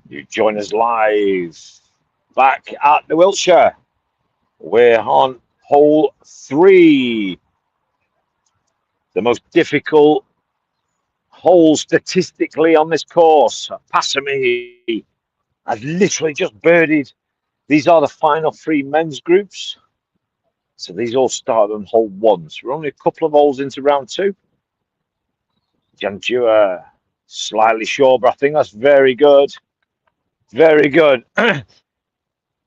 You join us live back at the Wiltshire. We're on hole 3, the most difficult hole statistically on this course. Passamee has literally just birdied. These are the final 3 men's groups. So these all start on hole 1. So we're only a couple of holes into round 2. Jandua slightly short, but I think that's very good. Very good.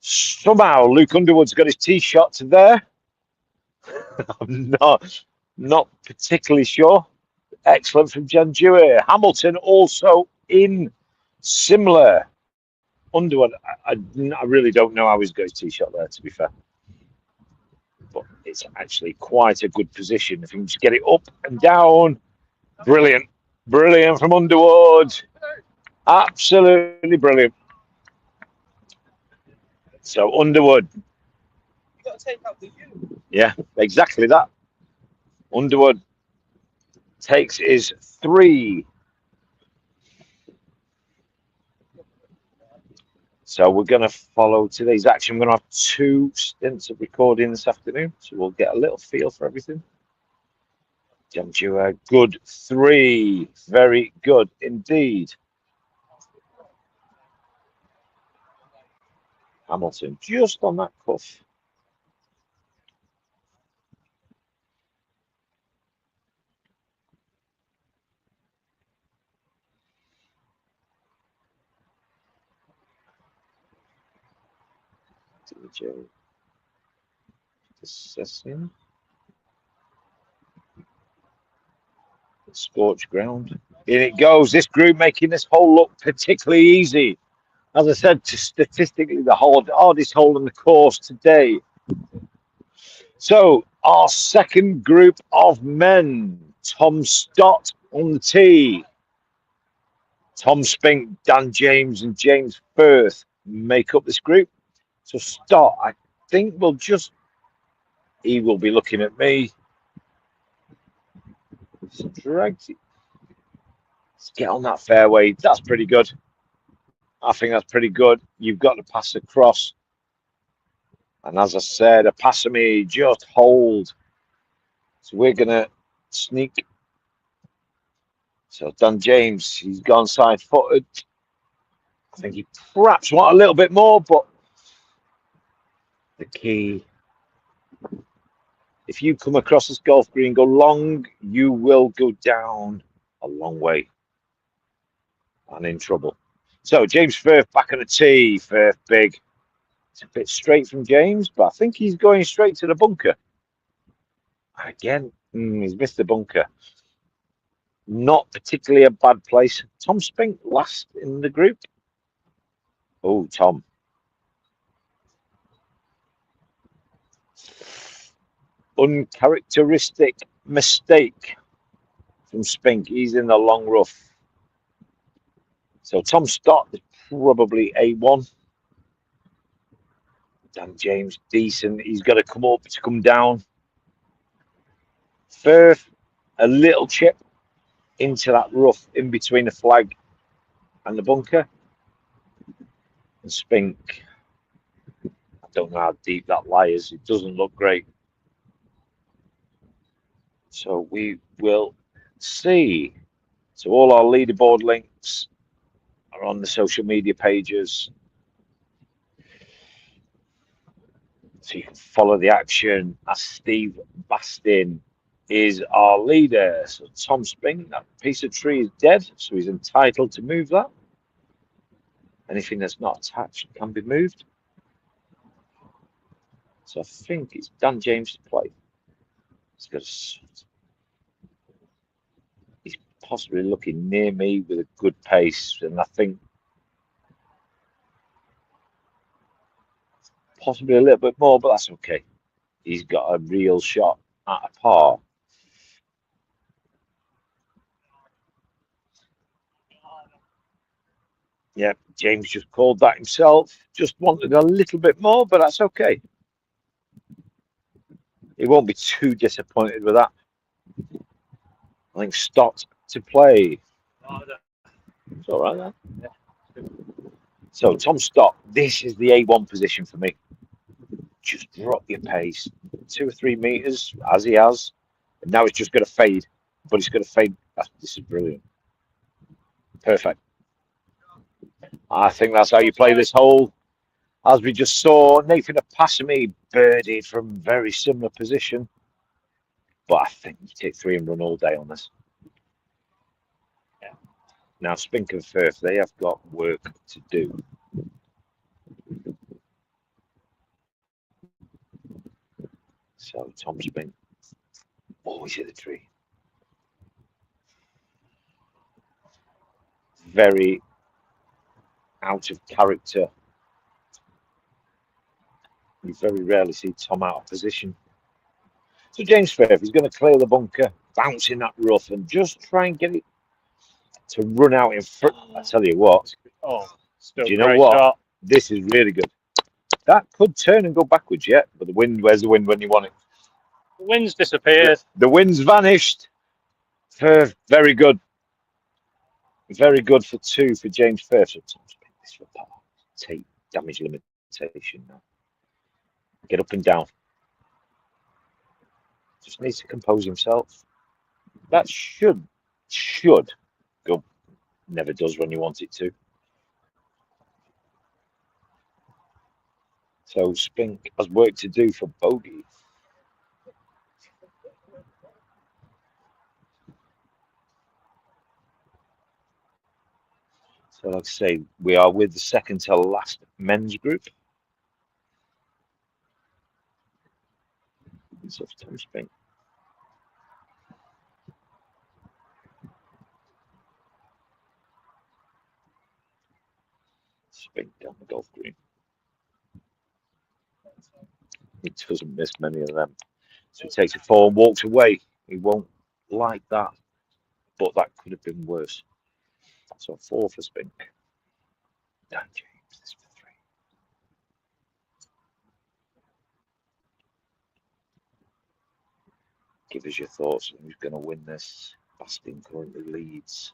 Somehow Luke Underwood's got his tee shot to there. I'm not particularly sure. Excellent from Jandua. Hamilton also in similar. Underwood, I really don't know how he's got his tee shot there, to be fair. But it's actually quite a good position. If you can just get it up and down. Brilliant. Brilliant from Underwood. Absolutely brilliant. So Underwood. You got to take out the U. Yeah, exactly that. Underwood takes his 3. So we're going to follow today's action. We're going to have 2 stints of recording this afternoon, so we'll get a little feel for everything. Jandua, good 3. Very good indeed. Hamilton just on that cuff. DJ assessing the sports ground. In it goes. This group making this hole look particularly easy. As I said, statistically, the hardest hole in the course today. So, our second group of men. Tom Stott on the tee. Tom Spink, Dan James, and James Firth make up this group. So, Stott, I think he will be looking at me. Let's get on that fairway. That's pretty good. I think that's pretty good. You've got to pass across. And as I said, a Passamee just hold. So we're going to sneak. So Dan James, he's gone side-footed. I think he perhaps want a little bit more, but the key, if you come across this golf green, go long, you will go down a long way and in trouble. So James Firth back on the tee. Firth big. It's a bit straight from James, but I think he's going straight to the bunker. Again, he's missed the bunker. Not particularly a bad place. Tom Spink last in the group. Oh, Tom. Uncharacteristic mistake from Spink. He's in the long rough. So Tom Stott is probably A1. Dan James, decent. He's got to come up to come down. Firth, a little chip into that rough in between the flag and the bunker. And Spink, I don't know how deep that lies. It doesn't look great. So we will see. So all our leaderboard links are on the social media pages. So you can follow the action as Steve Bastin is our leader. So Tom Spink, that piece of tree is dead, so he's entitled to move that. Anything that's not attached can be moved. So I think it's Dan James to play. He's possibly looking near me with a good pace, and I think possibly a little bit more, but that's okay. He's got a real shot at a par. Yeah, James just called that himself. Just wanted a little bit more, but that's okay. He won't be too disappointed with that. I think Stott to play. It's all right, then. Yeah. So Tom Stott, this is the A1 position for me. Just drop your pace 2 or 3 meters as he has. And now it's just going to fade, but it's going to fade. This is brilliant. Perfect. I think that's how you play this hole. As we just saw, Nathan Apasami birdied from very similar position. But I think you take 3 and run all day on this. Yeah. Now, Spink and Firth, they have got work to do. So, Tom Spink. Oh, he's hit the tree. Very out of character. You very rarely see Tom out of position. So James Firth is going to clear the bunker, bounce in that rough, and just try and get it to run out in front. I tell you what. Oh, still do you know what? Shot. This is really good. That could turn and go backwards yet, but the wind, where's the wind when you want it? The wind's disappeared. The wind's vanished. Firth, very good. Very good for 2 for James Firth. So Tom's this for par. Take damage limitation now. Get up and down. Just needs to compose himself. That should go. Never does when you want it to. So Spink has work to do for bogey. So like I say, we are with the second to last men's group. So Tom Spink. Spink down the golf green. He doesn't miss many of them. So he takes a 4 and walks away. He won't like that, but that could have been worse. So 4 for Spink. Dan James, this for 3. Give us your thoughts on who's going to win this. Bastin currently leads.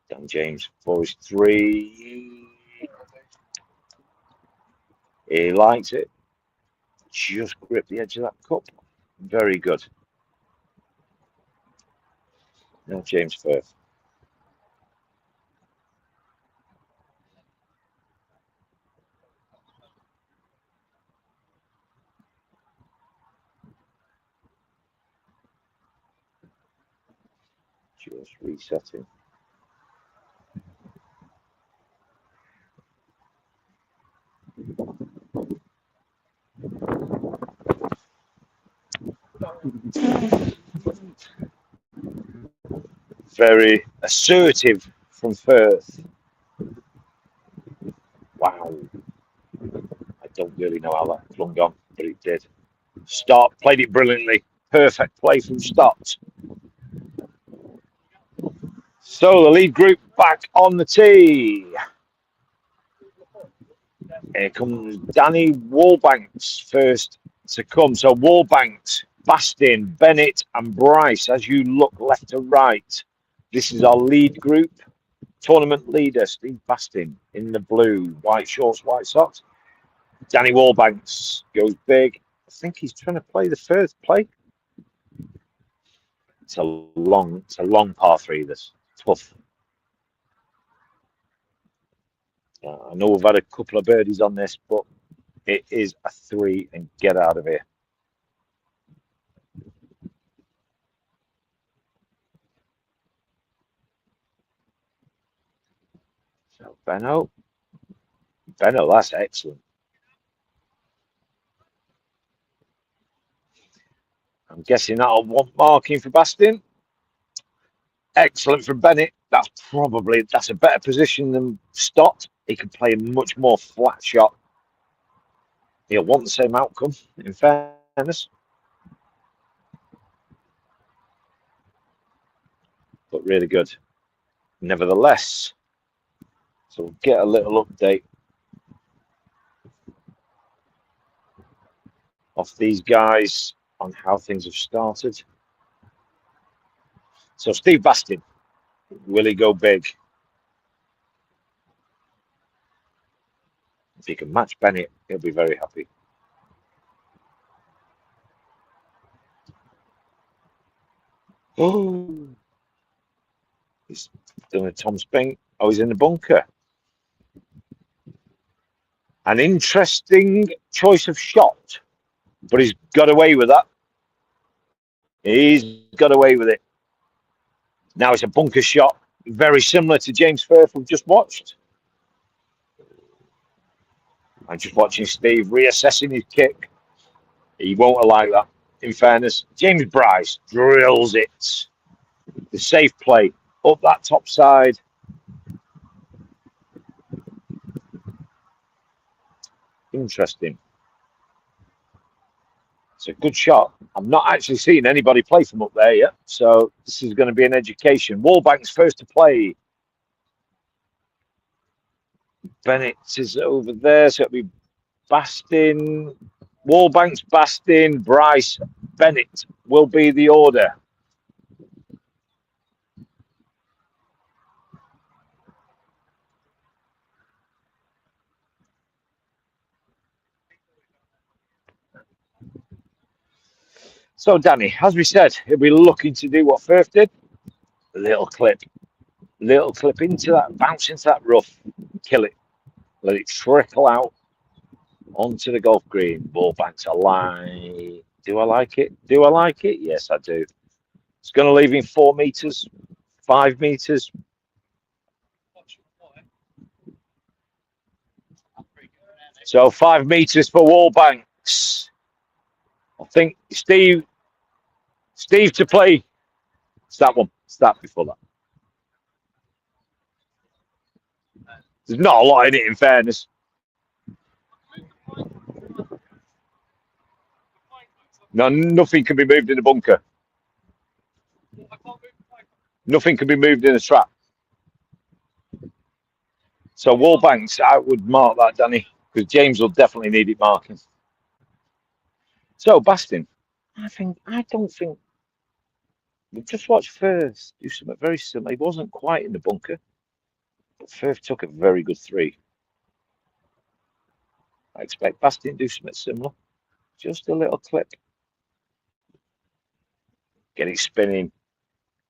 Dan James for his 3. He likes it. Just grip the edge of that cup. Very good. Now James Firth. Just resetting. Very assertive from Firth. Wow. I don't really know how that flung on, but it did. Stott played it brilliantly. Perfect play from Stott. So the lead group back on the tee. Here comes Danny Wallbanks first to come. So Wallbanks, Bastin, Bennett and Bryce as you look left to right. This is our lead group. Tournament leader, Steve Bastin in the blue. White shorts, white socks. Danny Wallbanks goes big. I think he's trying to play the first play. It's a long par 3, this. Tough. I know we've had a couple of birdies on this, but it is a 3 and get out of here. So Benno, that's excellent. I'm guessing that'll want marking for Bastin. Excellent from Bennett. That's a better position than Stott. He can play a much more flat shot. He'll want the same outcome, in fairness. But really good. Nevertheless, so we'll get a little update of these guys on how things have started. So Steve Bastin, will he go big? If he can match Bennett, he'll be very happy. Oh, he's done a Tom Spink. Oh, he's in the bunker. An interesting choice of shot, but he's got away with that. He's got away with it. Now it's a bunker shot, very similar to James Firth we've just watched. I'm just watching Steve reassessing his kick. He won't allow that, in fairness. James Bryce drills it. The safe play up that top side. Interesting. It's a good shot. I'm not actually seeing anybody play from up there yet, so this is going to be an education. Wallbank's first to play. Bennett is over there, so it'll be Bastin. Wallbank's Bastin, Bryce, Bennett will be the order. So, Danny, as we said, he'll be looking to do what Firth did. A little clip into that, bounce into that rough, kill it, let it trickle out onto the golf green. Wallbank's a line. Do I like it? Do I like it? Yes, I do. It's going to leave him 4 meters, 5 meters. So 5 meters for Wallbanks. I think Steve to play. It's that one. It's that before that. There's not a lot in it, in fairness. No, nothing can be moved in the bunker. Nothing can be moved in the trap. So Wallbanks, I would mark that, Danny, because James will definitely need it marking. So Bastin, I don't think we've just watched Firth do something very similar. He wasn't quite in the bunker, but Firth took a very good 3. I expect Bastin to do something similar. Just a little clip. Get it spinning.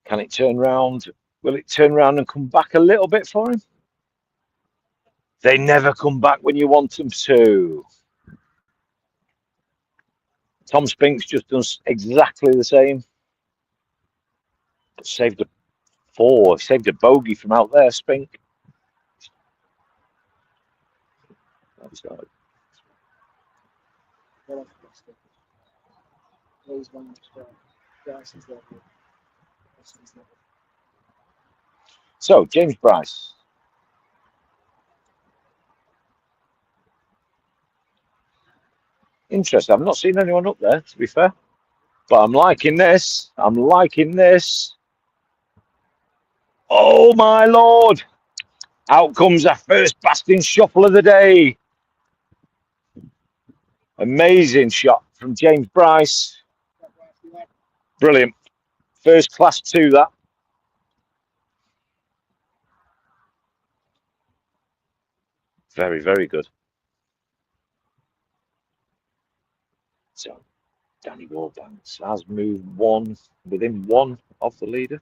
Can it turn round? Will it turn round and come back a little bit for him? They never come back when you want them to. Tom Spink's just done exactly the same. But saved a 4. Saved a bogey from out there, Spink. So, James Bryce. Interesting. I've not seen anyone up there, to be fair. But I'm liking this. I'm liking this. Oh, my Lord. Out comes our first Bastin shuffle of the day. Amazing shot from James Bryce. Brilliant. First class 2, that. Very, very good. So, Danny Wallbanks has moved within 1 of the leader.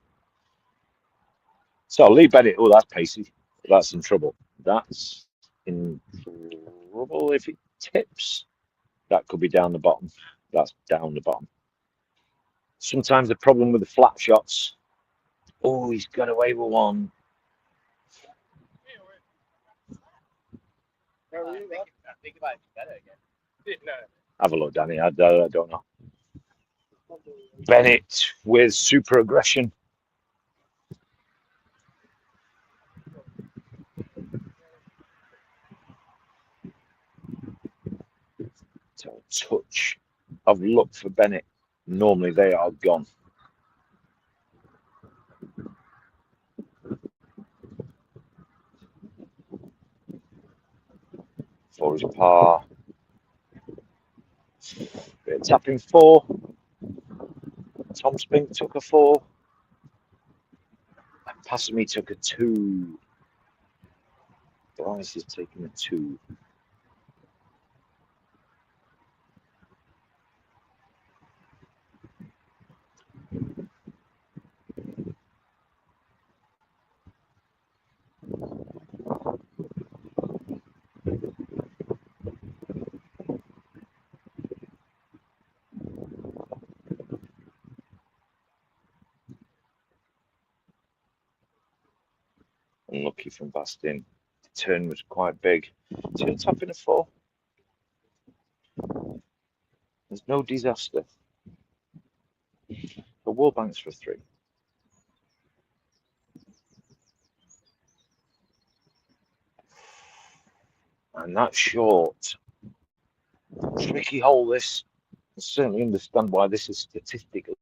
So, Lee Bennett, oh, that's pacey. That's in trouble. That's in trouble if it tips. That could be down the bottom. That's down the bottom. Sometimes the problem with the flat shots. Oh, he's got away with 1. Have a look, Danny. I don't know. Bennett with super aggression. So a touch of luck for Bennett. Normally they are gone. Four is a par. Bit of tapping 4. Tom Spink took a 4. And Passamy took a 2. Bryce is taking a 2. Unlucky from Bastin. The turn was quite big. Turn top in a 4. There's no disaster. The Wallbanks for 3. And that's short. Tricky hole, this. I certainly understand why this is statistically.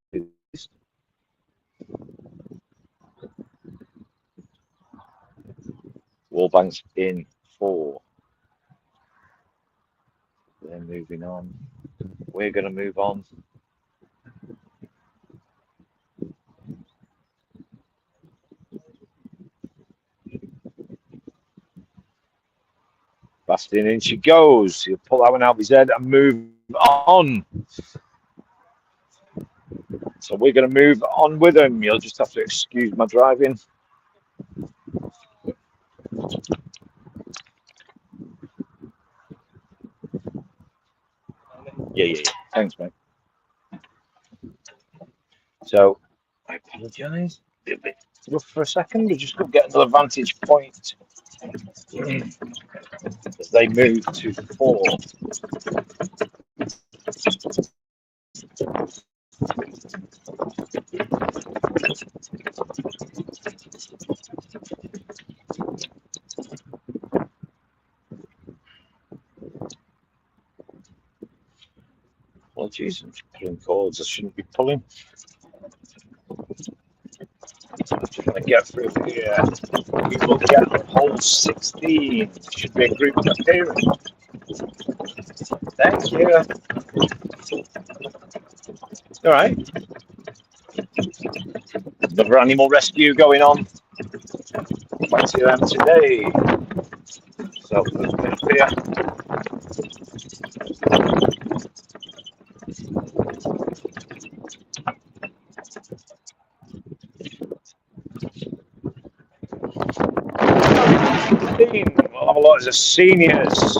Wallbanks in 4. They're moving on. We're going to move on. Basting in she goes. He'll pull that one out of his head and move on. So we're going to move on with him. You'll just have to excuse my driving. Yeah. Thanks, mate. So I apologise. A bit rough for a second. We just couldn't get another vantage point as they move to 4. Apologies, I'm just pulling cords I shouldn't be pulling. I'm just trying to get through here. We will get on hole 16. Should be a group appearance. Thank you. All right. Another animal rescue going on. Plenty of them today. So let's get up here. We'll have a lot of seniors.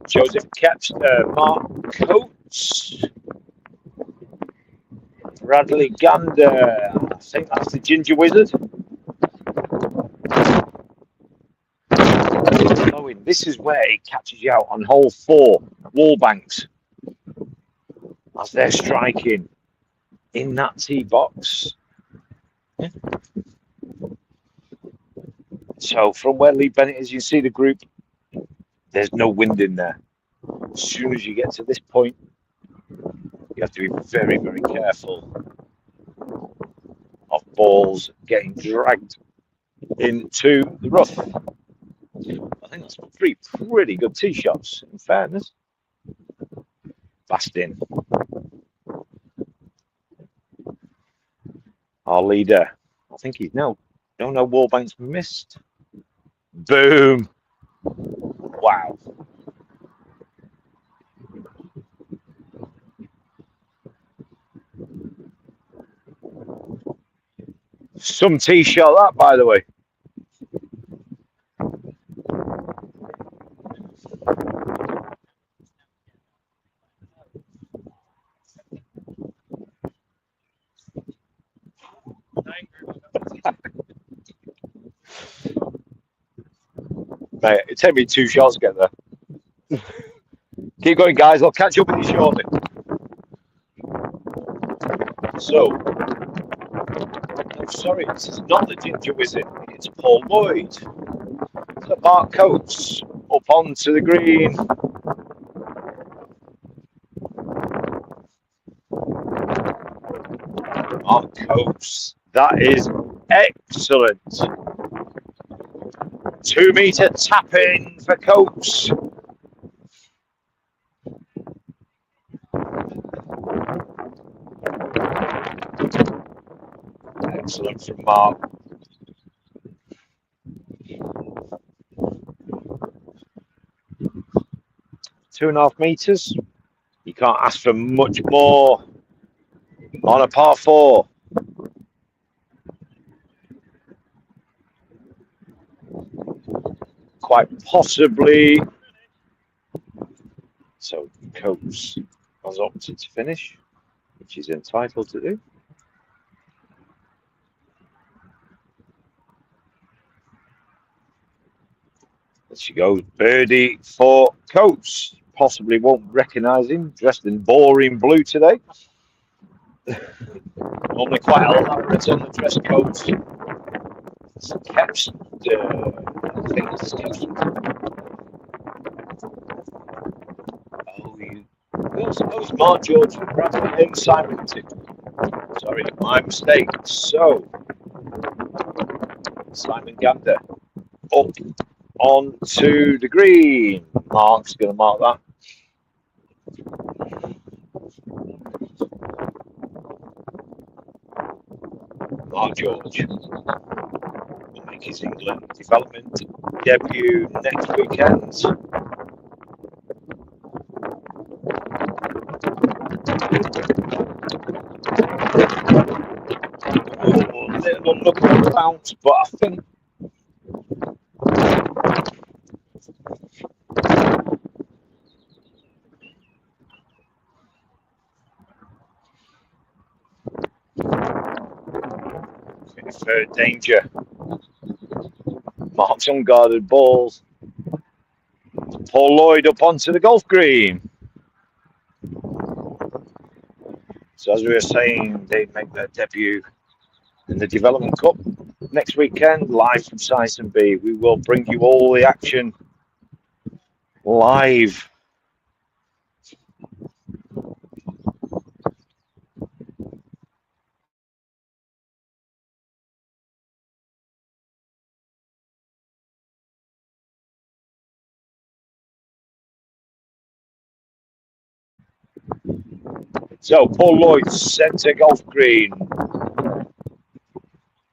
Joseph Kepster, Mark Coates, Bradley Gander. I think that's the Ginger Wizard. This is where it catches you out on hole 4, Wallbanks. As they're striking in that tee box. Yeah. So from where Lee Bennett is, you see the group. There's no wind in there. As soon as you get to this point, you have to be very, very careful of balls getting dragged into the rough. I think that's 3 pretty good tee shots, in fairness. Bastin. Our leader. I think he's no Wallbanks missed. Boom. Wow. Some tee shot that, by the way. Mate, it took me 2 shots to get there. Keep going, guys. I'll catch up with you shortly. So, I'm sorry, this is not the Ginger Wizard. It's Paul Lloyd. So Mark Coates up onto the green. Mark Coates. That is excellent. 2-meter tap in for Coates. Excellent from Mark. Two and a half meters. You can't ask for much more on a par 4. Quite possibly. So Coates has opted to finish, which he's entitled to do. There she goes, birdie for Coates. Possibly won't recognise him, dressed in boring blue today. Normally quite elaborate on the dress codes. It's kept, I think it's kept. Those Mark George and Bradley and Simon. Sorry, my mistake. So, Simon Gander up onto the green. Mark's going to mark that. Mark George will make his England development debut next weekend. A little unlucky bounce, but I think for danger. Mark's unguarded balls. Paul Lloyd up onto the golf green. So as we were saying, they make their debut in the Development Cup next weekend, live from Syson B. We will bring you all the action live. So Paul Lloyd, centre golf green.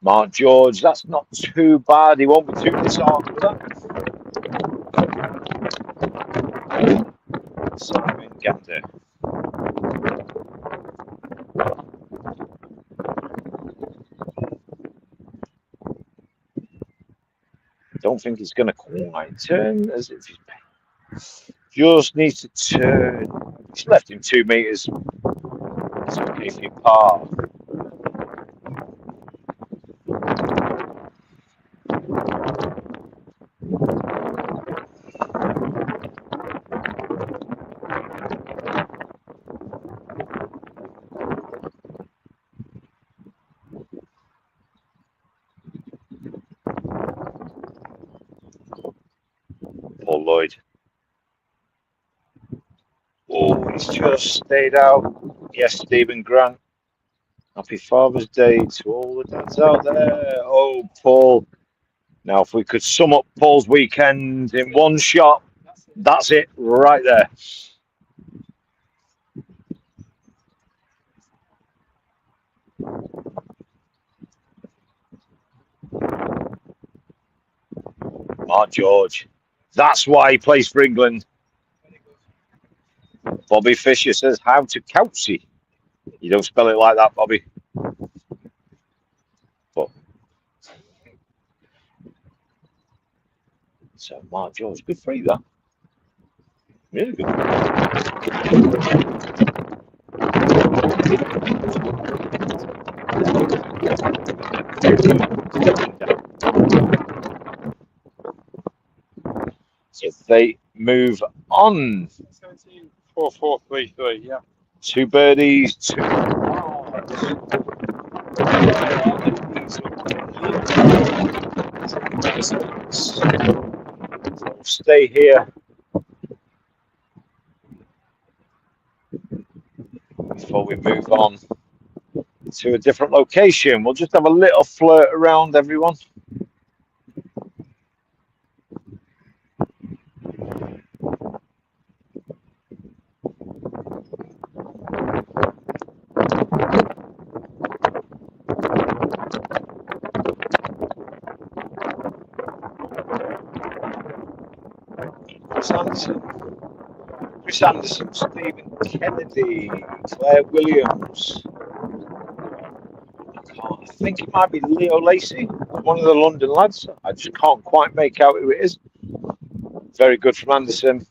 Mark George, that's not too bad. He won't be too disarmed with that. Simon Gander. Don't think he's going to quite turn as if he's just needs to turn. He's left him 2 metres. It's okay for your par. Paul Lloyd. Oh, he's just stayed out. Yes, Stephen Grant. Happy Father's Day to all the dads out there. Oh, Paul. Now, if we could sum up Paul's weekend in one shot, that's it right there. Mark George. That's why he plays for England. Bobby Fisher says, how to Coutsy. You don't spell it like that, Bobby. But so Mark George, good for you, that. Really good. So they move on. 17, 4, 4, 3, 3, yeah. 2 birdies, 2 so stay here before we move on to a different location. We'll just have a little flirt around, everyone. Chris Anderson, Stephen Kennedy, Claire Williams. I think it might be Leo Lacey, one of the London lads. I just can't quite make out who it is. Very good from Anderson.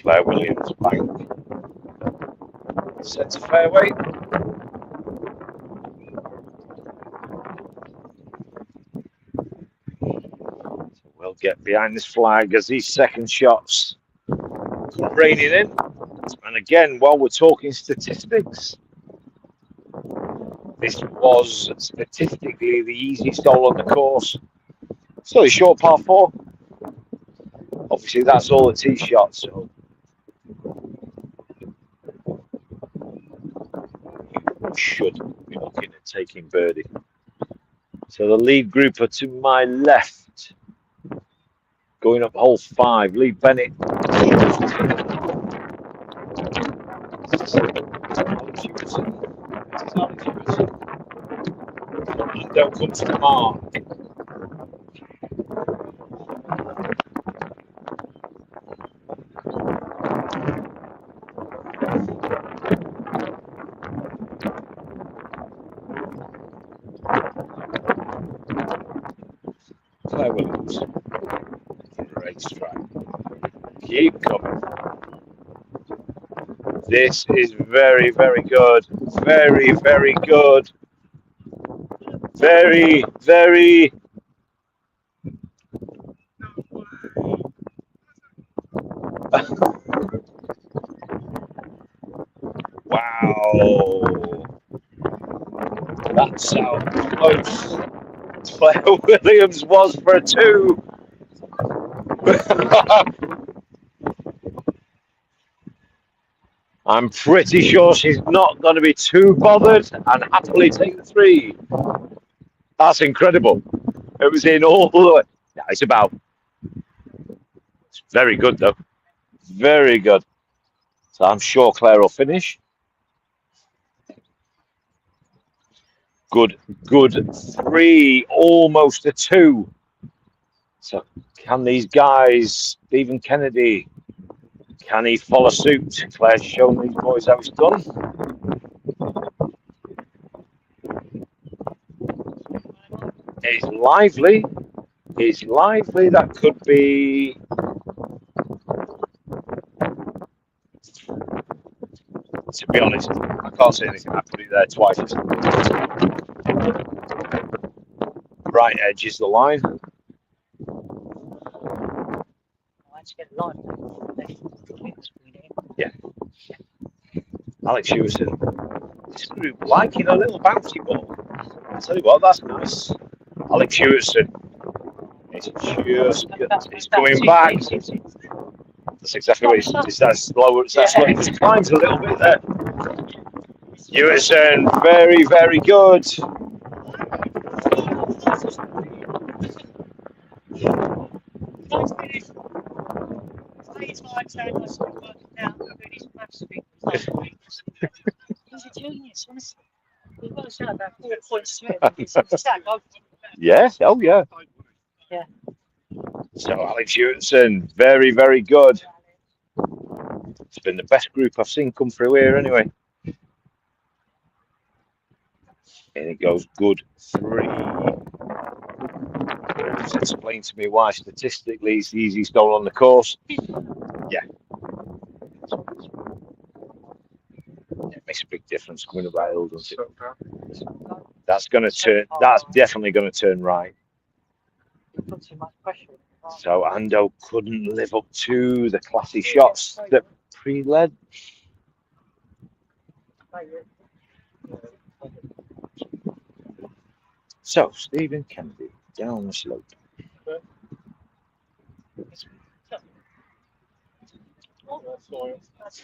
Claire Williams bank. Centre fairway. So we'll get behind this flag as these second shots come raining in. And again, while we're talking statistics, this was statistically the easiest hole on the course. So a short par 4. Obviously, that's all the tee shots. So you should be looking at taking birdie. So the lead group are to my left, going up hole 5. Lee Bennett. And don't come to the mark. Claire Williams. Great strike. Keep coming. This is very, very good. Very, very good. Very, very. Wow. That's how close Claire Williams was for a 2. I'm pretty sure she's not going to be too bothered and happily take the 3. That's incredible. It was in all the way. Yeah, it's very good though. Very good. So I'm sure Claire will finish. Good 3, almost a 2. So can these guys, Stephen Kennedy, can he follow suit? Claire's shown these boys how it's done. It's lively. It's lively. That could be. To be honest, I can't say anything. I put it there twice. Right edge is the line. Yeah. Alex Hewison. This group liking a little bouncy ball. I tell you what, that's nice. Alex Hewison. It's coming back. That's exactly what it's that slow. That's what it climbs a little bit there. Hewison, very, very good. Yeah, oh yeah. Yeah. So Alex Hewison, very, very good. It's been the best group I've seen come through here anyway. And it goes good 3. Just explain to me why statistically it's the easiest hole on the course. Yeah. It makes a big difference coming up that hill, doesn't it? That's going to turn. That's definitely going to turn right. So Ando couldn't live up to the classy shots that pre-led. So Stephen Kennedy down the slope.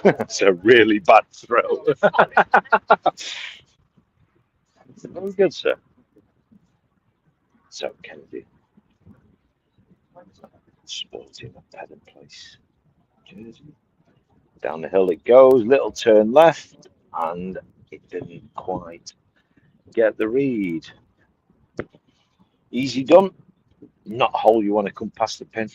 That's a really bad throw. Very good, sir. So Kennedy. Sporting a pad in place. Down the hill it goes, little turn left, and it didn't quite get the read. Easy done. Not a hole you want to come past the pin.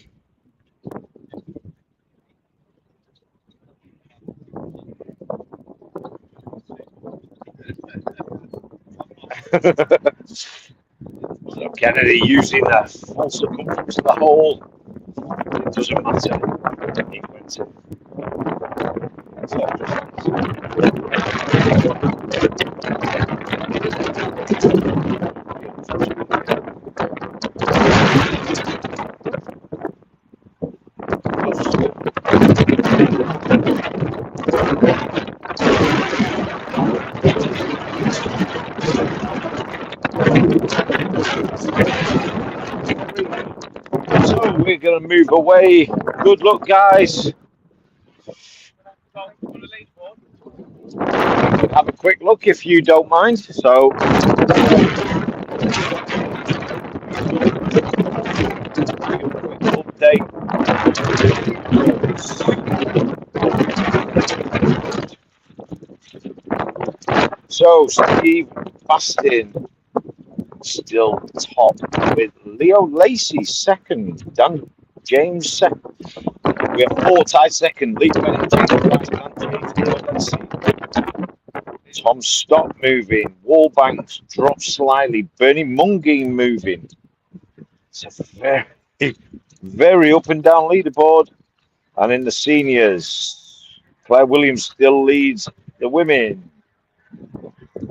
So Kennedy using that full circumference of the hole. It doesn't matter. He went in. So we're going to move away. Good luck, guys. Have a quick look if you don't mind. So update. So Steve Bastin still top with Leo Lacey second, Dan James second. We have four tied second. Lee Bennett, James Tom Stott moving. Wallbanks dropped slightly. Bernie Mungy moving. It's a very up and down leaderboard. And in the seniors, Claire Williams still leads the women.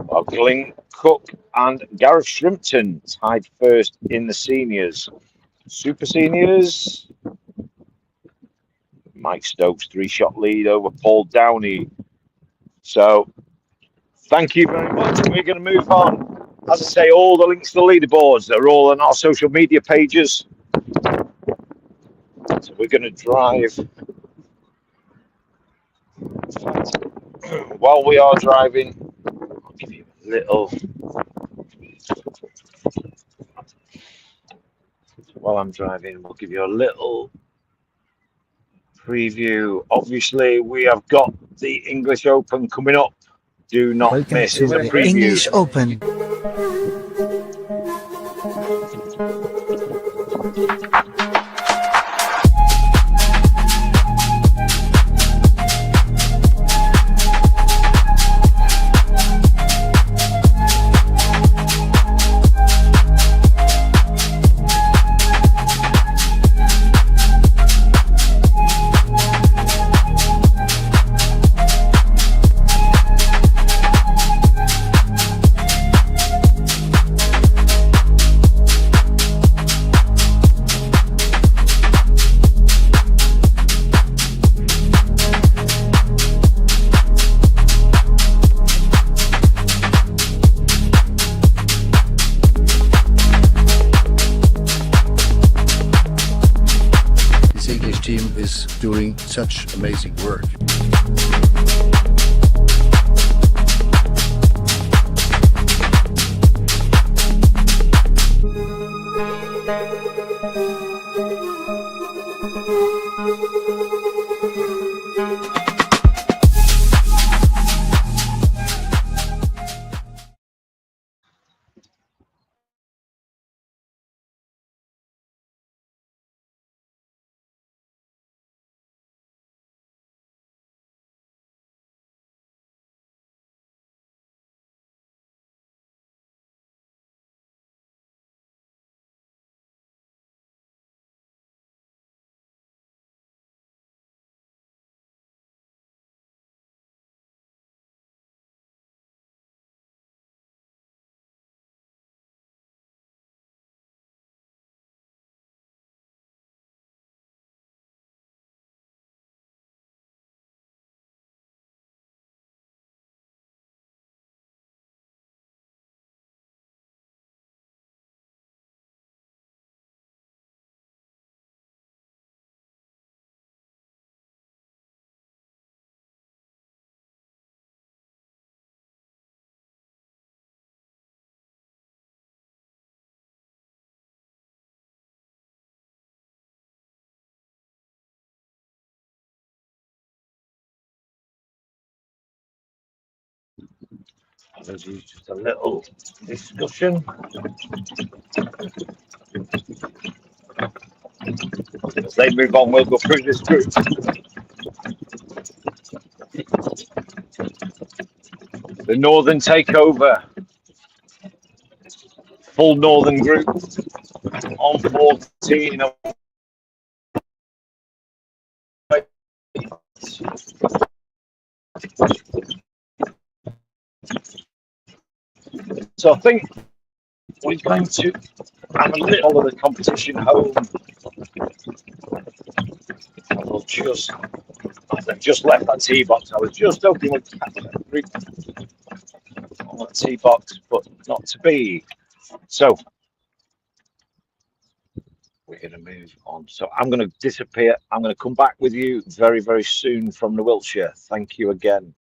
While Glyn Cook and Gareth Shrimpton tied first in the seniors. Super seniors, Mike Stokes 3-shot lead over Paul Downey. So thank you very much. We're going to move on. As I say, all the links to the leaderboards are all on our social media pages. So we're going to drive. While we are driving, I'll give you a little. While I'm driving, we'll give you a little preview. Obviously, we have got the English Open coming up. Do not Welcome miss to the the preview. English Open. Team is doing such amazing work. There's just a little discussion. As they move on, we'll go through this group. The Northern Takeover. Full Northern group on 14. So I think we're going to have a little of the competition home. We'll just, I've just left that tee box. I was just hoping we'd on that tee box, but not to be. So we're going to move on. So I'm going to disappear. I'm going to come back with you very, very soon from the Wiltshire. Thank you again.